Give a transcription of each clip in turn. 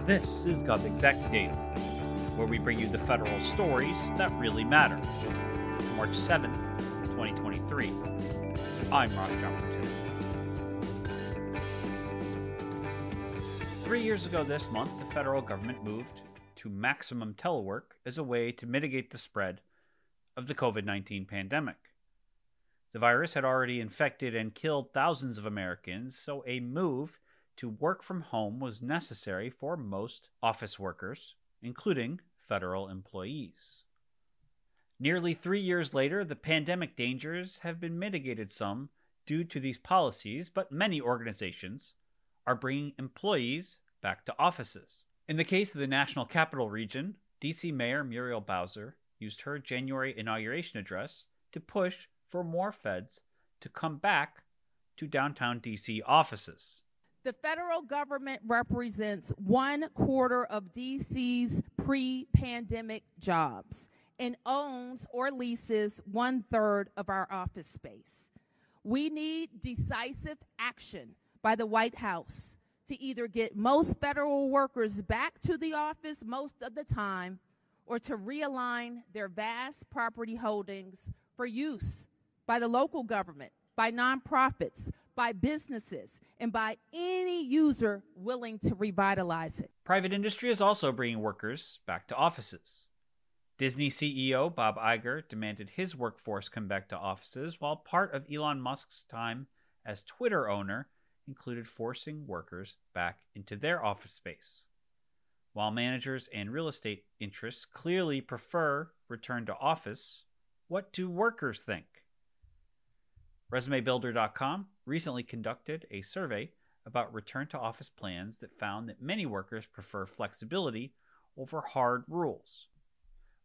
This is GovExec Daily, where we bring you the federal stories that really matter. It's March 7th, 2023. I'm Ross Jumperton. 3 years ago this month, the federal government moved to maximum telework as a way to mitigate the spread of the COVID-19 pandemic. The virus had already infected and killed thousands of Americans, so a move to work from home was necessary for most office workers, including federal employees. Nearly 3 years later, the pandemic dangers have been mitigated some due to these policies, but many organizations are bringing employees back to offices. In the case of the National Capital Region, D.C. Mayor Muriel Bowser used her January inauguration address to push for more feds to come back to downtown D.C. offices. The federal government represents 1/4 of DC's pre-pandemic jobs and owns or leases 1/3 of our office space. We need decisive action by the White House to either get most federal workers back to the office most of the time or to realign their vast property holdings for use by the local government, by nonprofits, by businesses, and by any user willing to revitalize it. Private industry is also bringing workers back to offices. Disney CEO Bob Iger demanded his workforce come back to offices, while part of Elon Musk's time as Twitter owner included forcing workers back into their office space. While managers and real estate interests clearly prefer return to office, what do workers think? ResumeBuilder.com recently conducted a survey about return-to-office plans that found that many workers prefer flexibility over hard rules.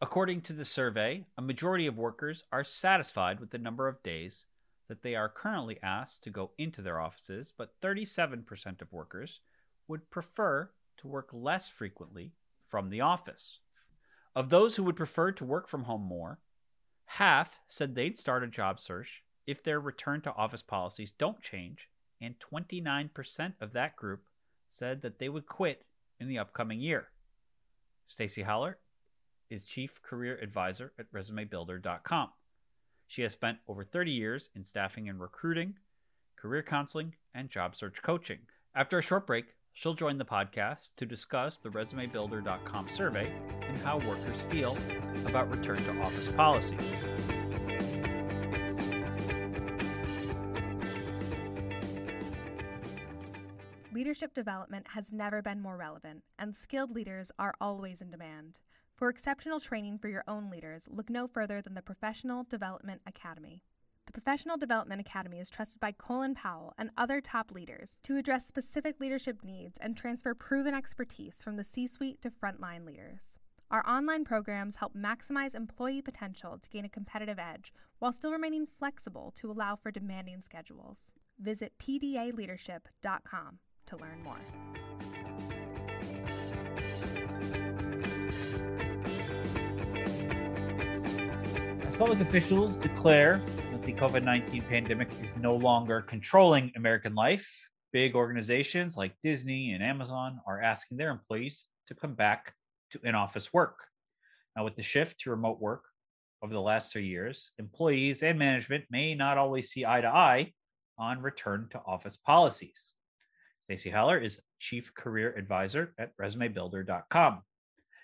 According to the survey, a majority of workers are satisfied with the number of days that they are currently asked to go into their offices, but 37% of workers would prefer to work less frequently from the office. Of those who would prefer to work from home more, half said they'd start a job search if their return to office policies don't change, and 29% of that group said that they would quit in the upcoming year. Stacie Haller is Chief Career Advisor at ResumeBuilder.com. She has spent over 30 years in staffing and recruiting, career counseling, and job search coaching. After a short break, she'll join the podcast to discuss the ResumeBuilder.com survey and how workers feel about return to office policies. Leadership development has never been more relevant, and skilled leaders are always in demand. For exceptional training for your own leaders, look no further than the Professional Development Academy. The Professional Development Academy is trusted by Colin Powell and other top leaders to address specific leadership needs and transfer proven expertise from the C-suite to frontline leaders. Our online programs help maximize employee potential to gain a competitive edge while still remaining flexible to allow for demanding schedules. Visit pdaleadership.com to learn more. As public officials declare that the COVID-19 pandemic is no longer controlling American life, big organizations like Disney and Amazon are asking their employees to come back to in-office work. Now, with the shift to remote work over the last 2 years, employees and management may not always see eye to eye on return to office policies. Stacie Haller is Chief Career Advisor at ResumeBuilder.com.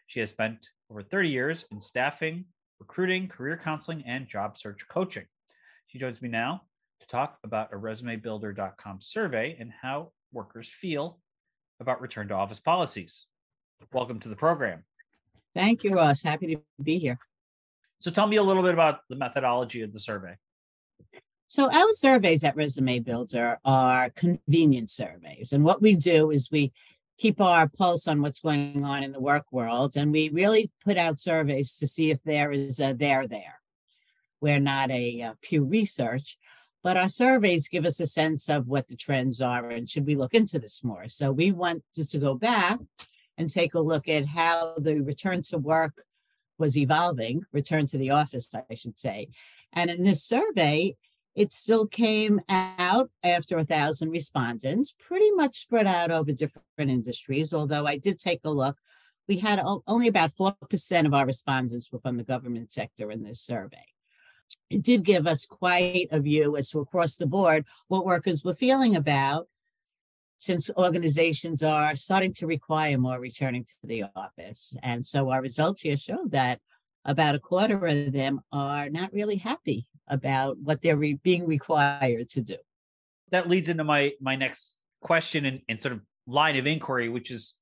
She has spent over 30 years in staffing, recruiting, career counseling, and job search coaching. She joins me now to talk about a ResumeBuilder.com survey and how workers feel about return to office policies. Welcome to the program. Thank you, Ross. Happy to be here. So tell me a little bit about the methodology of the survey. So our surveys at Resume Builder are convenience surveys. And what we do is we keep our pulse on what's going on in the work world. And we really put out surveys to see if there is a there. We're not a Pew Research, but our surveys give us a sense of what the trends are and should we look into this more. So we wanted to go back and take a look at how the return to work was evolving, return to the office, I should say. And in this survey, It still came out after 1,000 respondents, pretty much spread out over different industries. Although I did take a look, we had only about 4% of our respondents were from the government sector in this survey. It did give us quite a view as to across the board what workers were feeling about, since organizations are starting to require more returning to the office. And so our results here show that about a quarter of them are not really happy about what they're being required to do. That leads into my next question and sort of line of inquiry, which is,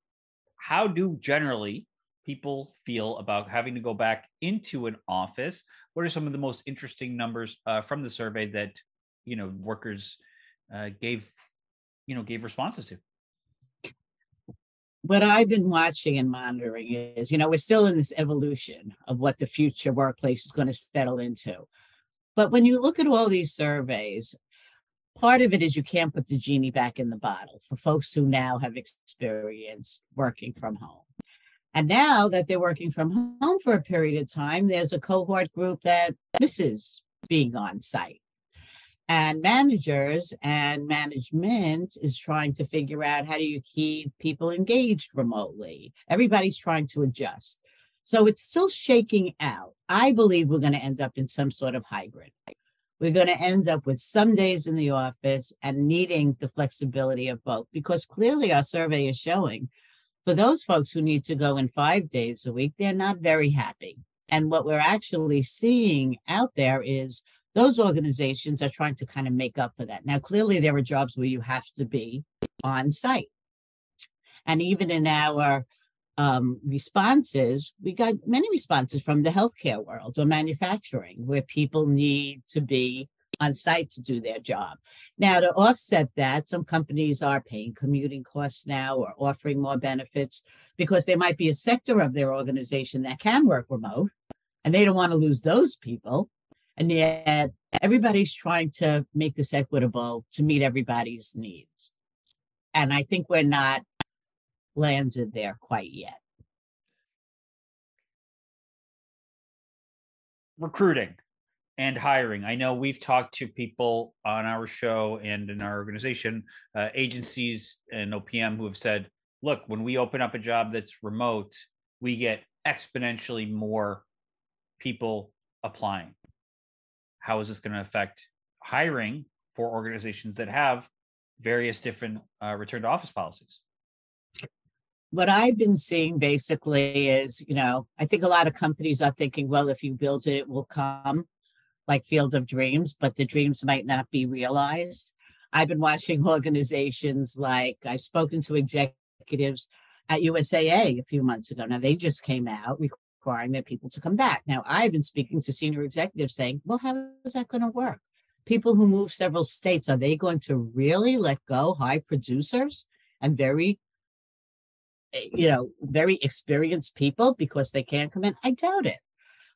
how do generally people feel about having to go back into an office? What are some of the most interesting numbers from the survey that workers gave responses to? What I've been watching and monitoring is, we're still in this evolution of what the future workplace is going to settle into. But when you look at all these surveys, part of it is you can't put the genie back in the bottle for folks who now have experience working from home. And now that they're working from home for a period of time, there's a cohort group that misses being on site. And managers and management is trying to figure out, how do you keep people engaged remotely? Everybody's trying to adjust. So it's still shaking out. I believe we're going to end up in some sort of hybrid. We're going to end up with some days in the office and needing the flexibility of both, because clearly our survey is showing for those folks who need to go in 5 days a week, they're not very happy. And what we're actually seeing out there is those organizations are trying to kind of make up for that. Now, clearly there are jobs where you have to be on site. And even in our responses, we got many responses from the healthcare world or manufacturing, where people need to be on site to do their job. Now, to offset that, some companies are paying commuting costs now or offering more benefits, because there might be a sector of their organization that can work remote, and they don't want to lose those people. And yet everybody's trying to make this equitable to meet everybody's needs. And I think we're not landed there quite yet. Recruiting and hiring. I know we've talked to people on our show and in our organization, agencies and OPM, who have said, look, when we open up a job that's remote, we get exponentially more people applying. How is this going to affect hiring for organizations that have various different return to office policies? What I've been seeing basically is, I think a lot of companies are thinking, well, if you build it, it will come, like Field of Dreams, but the dreams might not be realized. I've been watching organizations like, I've spoken to executives at USAA a few months ago. Now, they just came out requiring their people to come back. Now, I've been speaking to senior executives saying, well, how is that going to work? People who move several states, are they going to really let go high producers and very experienced people because they can't come in? I doubt it.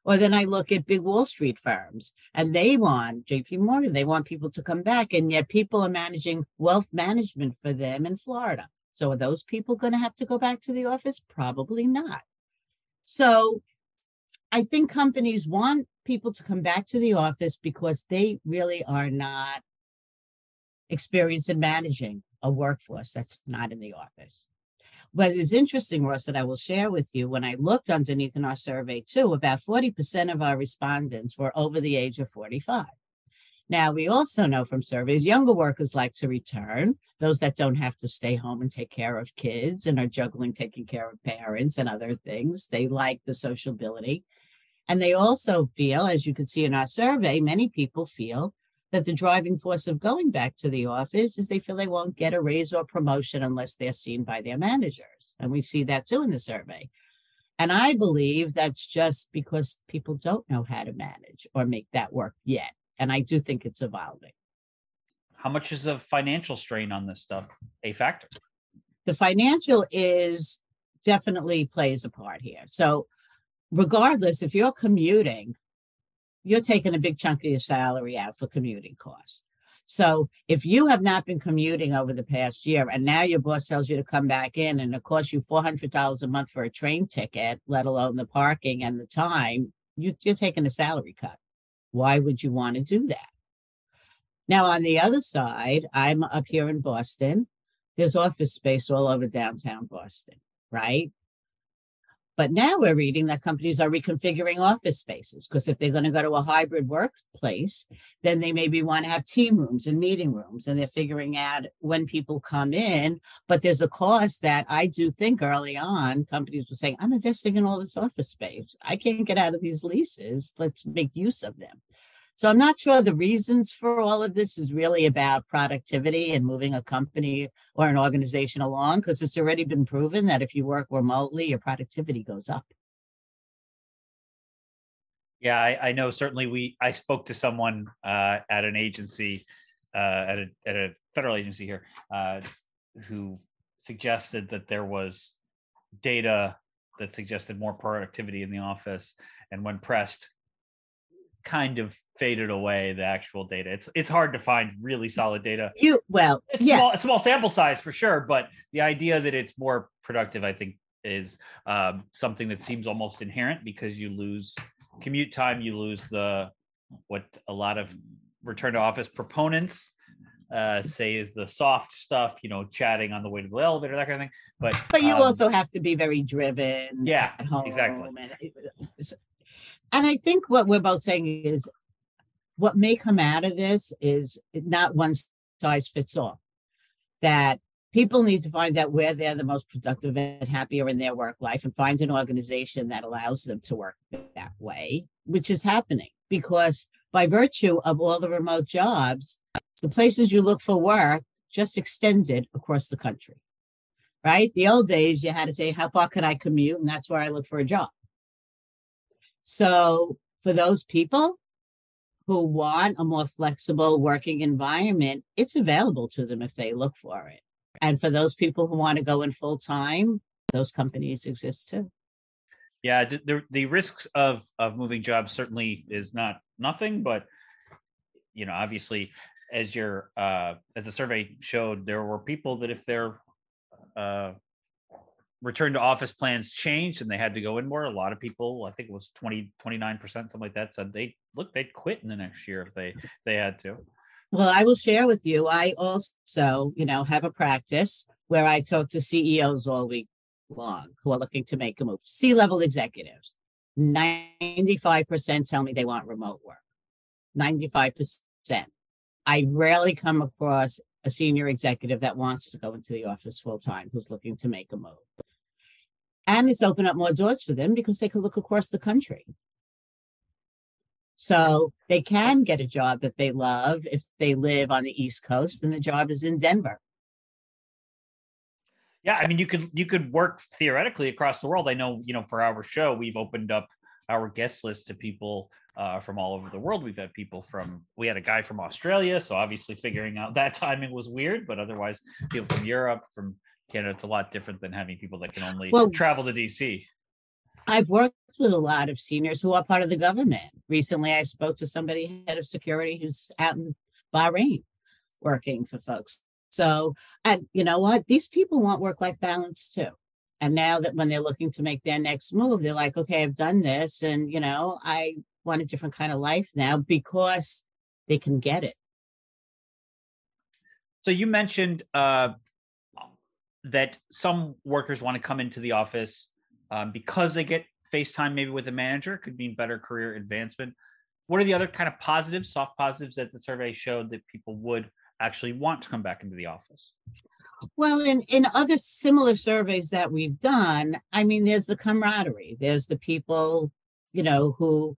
Or then I look at big Wall Street firms, and they want, JP Morgan, they want people to come back, and yet people are managing wealth management for them in Florida. So are those people going to have to go back to the office? Probably not. So I think companies want people to come back to the office because they really are not experienced in managing a workforce that's not in the office. What is interesting, Ross, that I will share with you, when I looked underneath in our survey too, about 40% of our respondents were over the age of 45. Now, we also know from surveys, younger workers like to return, those that don't have to stay home and take care of kids and are juggling taking care of parents and other things. They like the sociability. And they also feel, as you can see in our survey, many people feel that the driving force of going back to the office is they feel they won't get a raise or promotion unless they're seen by their managers. And we see that too in the survey. And I believe that's just because people don't know how to manage or make that work yet. And I do think it's evolving. How much is a financial strain on this stuff a factor? The financial is definitely plays a part here. So regardless, if you're commuting, you're taking a big chunk of your salary out for commuting costs. So if you have not been commuting over the past year, and now your boss tells you to come back in and it costs you $400 a month for a train ticket, let alone the parking and the time, you're taking a salary cut. Why would you want to do that? Now, on the other side, I'm up here in Boston. There's office space all over downtown Boston, right? But now we're reading that companies are reconfiguring office spaces because if they're going to go to a hybrid workplace, then they maybe want to have team rooms and meeting rooms, and they're figuring out when people come in. But there's a cost that I do think early on companies were saying, I'm investing in all this office space. I can't get out of these leases. Let's make use of them. So I'm not sure the reasons for all of this is really about productivity and moving a company or an organization along, because it's already been proven that if you work remotely, your productivity goes up. Yeah, I know. Certainly, I spoke to someone at an agency, at a federal agency here, who suggested that there was data that suggested more productivity in the office, and when pressed, kind of faded away the actual data. It's hard to find really solid data. Yes. Small sample size for sure, but the idea that it's more productive, I think, is something that seems almost inherent, because you lose commute time, you lose what a lot of return to office proponents say is the soft stuff, chatting on the way to the elevator, that kind of thing. But you also have to be very driven. Yeah, at home. exactly. And I think what we're both saying is what may come out of this is not one size fits all. That people need to find out where they're the most productive and happier in their work life, and find an organization that allows them to work that way, which is happening because by virtue of all the remote jobs, the places you look for work just extended across the country, right? The old days, you had to say, how far can I commute? And that's where I look for a job. So for those people who want a more flexible working environment, it's available to them if they look for it. And for those people who want to go in full time, those companies exist too. Yeah, the risks of moving jobs certainly is not nothing, but obviously, as the survey showed, there were people that if their return to office plans changed and they had to go in more, a lot of people, I think it was 29%, something like that, said they'd quit in the next year if they had to. Well, I will share with you, I also, have a practice where I talk to CEOs all week long who are looking to make a move. C-level executives, 95% tell me they want remote work. 95%. I rarely come across a senior executive that wants to go into the office full time who's looking to make a move. And it's opened up more doors for them because they could look across the country. So they can get a job that they love if they live on the East Coast and the job is in Denver. Yeah, I mean, you could work theoretically across the world. I know, for our show, we've opened up our guest list to people from all over the world. We had a guy from Australia, so obviously figuring out that timing was weird, but otherwise people from Europe, from Canada, it's a lot different than having people that can only travel to DC. I've worked with a lot of seniors who are part of the government. Recently, I spoke to somebody, head of security, who's out in Bahrain working for folks. So, and you know what? These people want work-life balance too. And now that when they're looking to make their next move, they're like, okay, I've done this. And, I want a different kind of life now because they can get it. So you mentioned that some workers want to come into the office because they get face time maybe with a manager, could mean better career advancement. What are the other kind of positives, soft positives that the survey showed that people would actually want to come back into the office? Well, in other similar surveys that we've done, I mean, there's the camaraderie. There's the people, who,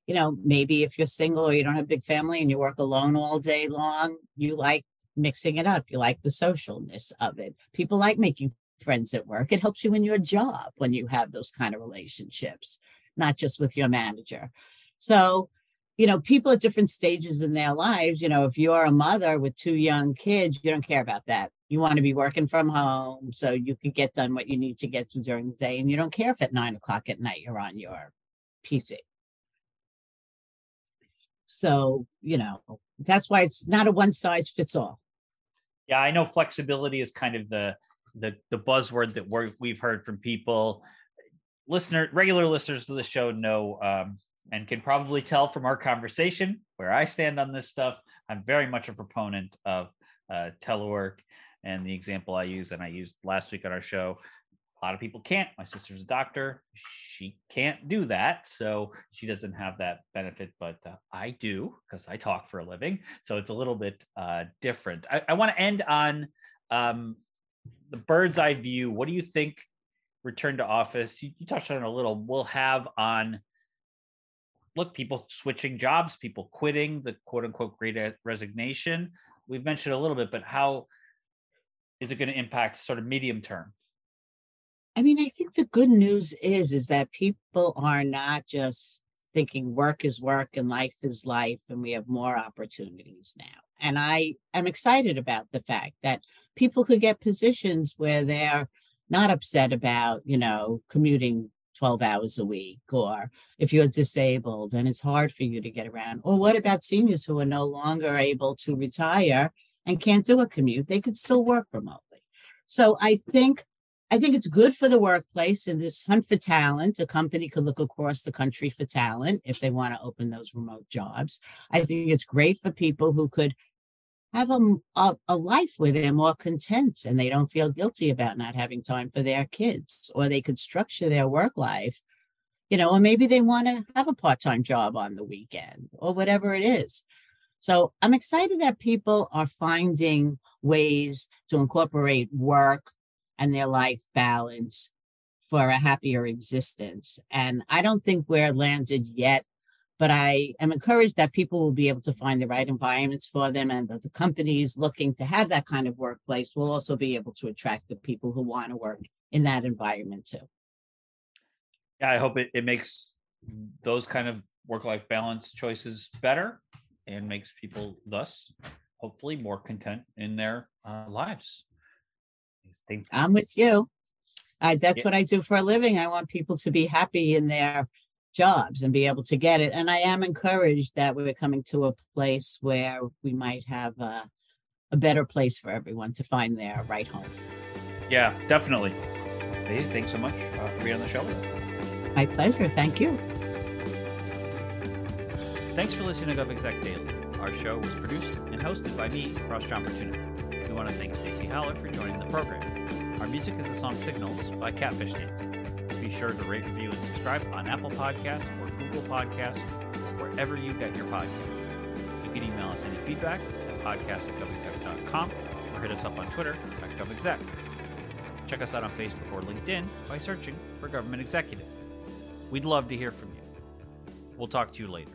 maybe if you're single or you don't have a big family and you work alone all day long, you like mixing it up. You like the socialness of it. People like making friends at work. It helps you in your job when you have those kind of relationships, not just with your manager. So, people at different stages in their lives, if you're a mother with 2 young kids, you don't care about that. You want to be working from home so you can get done what you need to get to during the day. And you don't care if at 9:00 at night you're on your PC. So, that's why it's not a one size fits all. Yeah, I know flexibility is kind of the buzzword that we've heard from people. Regular listeners to the show know and can probably tell from our conversation where I stand on this stuff. I'm very much a proponent of telework, and the example I use, and I used last week on our show, a lot of people can't. My sister's a doctor. She can't do that. So she doesn't have that benefit, but I do because I talk for a living. So it's a little bit different. I want to end on the bird's eye view. What do you think return to office, you touched on it a little, will have on, look, people switching jobs, people quitting, the quote unquote great resignation? We've mentioned a little bit, but how is it going to impact sort of medium term? I mean, I think the good news is that people are not just thinking work is work and life is life, and we have more opportunities now. And I am excited about the fact that people could get positions where they're not upset about, commuting 12 hours a week, or if you're disabled and it's hard for you to get around. Or what about seniors who are no longer able to retire and can't do a commute? They could still work remotely. So I think it's good for the workplace in this hunt for talent. A company could look across the country for talent if they want to open those remote jobs. I think it's great for people who could have a life where they're more content and they don't feel guilty about not having time for their kids, or they could structure their work life, or maybe they want to have a part-time job on the weekend or whatever it is. So I'm excited that people are finding ways to incorporate work and their life balance for a happier existence. And I don't think we're landed yet, but I am encouraged that people will be able to find the right environments for them, and that the companies looking to have that kind of workplace will also be able to attract the people who want to work in that environment too. Yeah, I hope it makes those kind of work-life balance choices better and makes people thus hopefully more content in their lives. I'm with you. That's what I do for a living. I want people to be happy in their jobs and be able to get it. And I am encouraged that we're coming to a place where we might have a better place for everyone to find their right home. Yeah, definitely. Hey, thanks so much for being on the show with us. My pleasure. Thank you. Thanks for listening to GovExec Daily. Our show was produced and hosted by me, Ross John Fortuna. We want to thank Stacie Haller for joining the program. Our music is the song Signals by Catfish Dancing. Be sure to rate, review, and subscribe on Apple Podcasts or Google Podcasts, or wherever you get your podcasts. You can email us any feedback at podcast@govexec.com or hit us up on Twitter @govexec. Check us out on Facebook or LinkedIn by searching for Government Executive. We'd love to hear from you. We'll talk to you later.